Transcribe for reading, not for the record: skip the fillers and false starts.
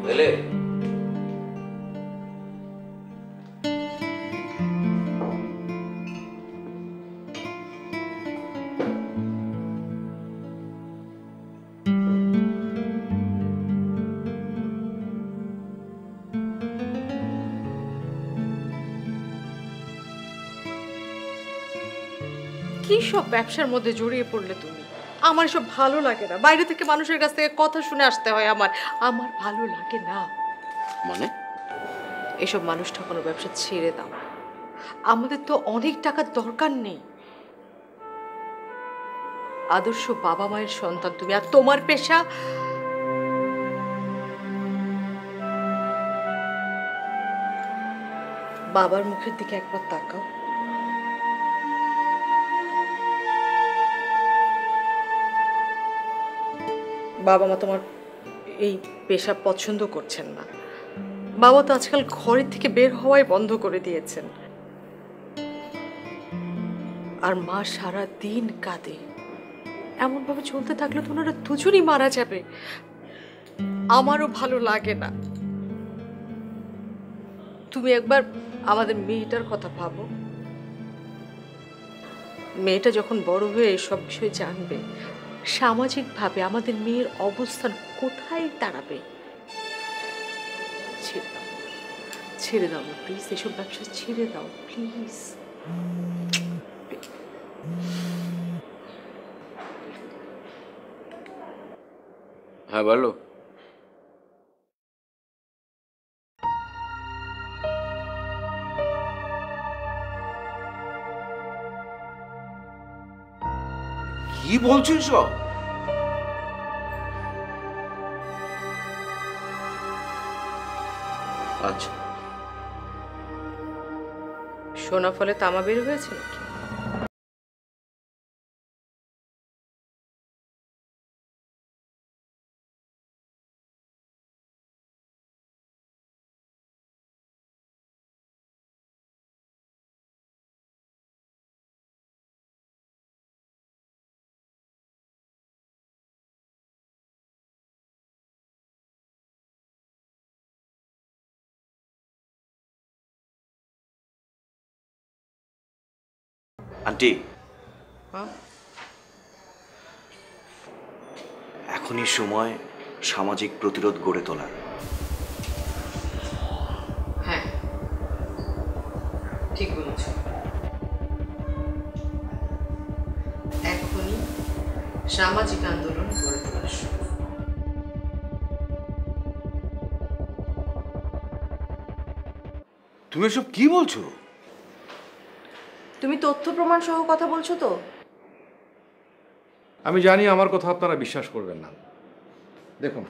বুঝলে? কি সব ব্যবসার মধ্যে জড়িয়ে পড়লে তুমি? আমার সব ভালো লাগে না। বাইরে থেকে মানুষের কাছ থেকে কথা শুনে আসতে হয় আমার ভালো লাগে না। মানে এসব মানুষ ঠকানো ব্যবসা ছেড়ে দাও। আমাদের তো অনেক টাকার দরকার নেই। আদর্শ বাবা মায়ের সন্তান তুমি, আর তোমার পেশা বাবার মুখের দিকে একবার তাকাও। বাবা মা তোমার এই পেশা পছন্দ করছেন না। বাবা তো আজকাল ঘরের থেকে বের হওয়াই বন্ধ করে দিয়েছেন। আর মা সারা দিন কাঁদে। এমন ভাবে চলতে থাকলে তো ওনারা দুজনই মারা যাবে। আমারও ভালো লাগে না। তুমি একবার আমাদের মেয়েটার কথা ভাবো। মেয়েটা যখন বড় হয়ে এসব বিষয় জানবে, সামাজিকভাবে আমাদের মেয়ের অবস্থান কোথায় দাঁড়াবে? ছেড়ে দাও, ছেড়ে দাও প্লিজ, এসব ব্যবসা ছেড়ে দাও প্লিজ। হ্যাঁ বলো। কি বলছো সব? আচ্ছা, সোনা ফলে তামা বের হয়েছে নাকি? আন্টি হ্যাঁ, এখনই সময় সামাজিক প্রতিরোধ গড়ে তোলার। হ্যাঁ ঠিক বলেছ। এখনই সামাজিক আন্দোলন গড়ে তোলার সময়। তুমি এসব কি বলছো? তুমি তথ্য প্রমাণ সহ কথা বলছো তো? আমি জানি আমার কথা আপনারা বিশ্বাস করবেন না। দেখুন,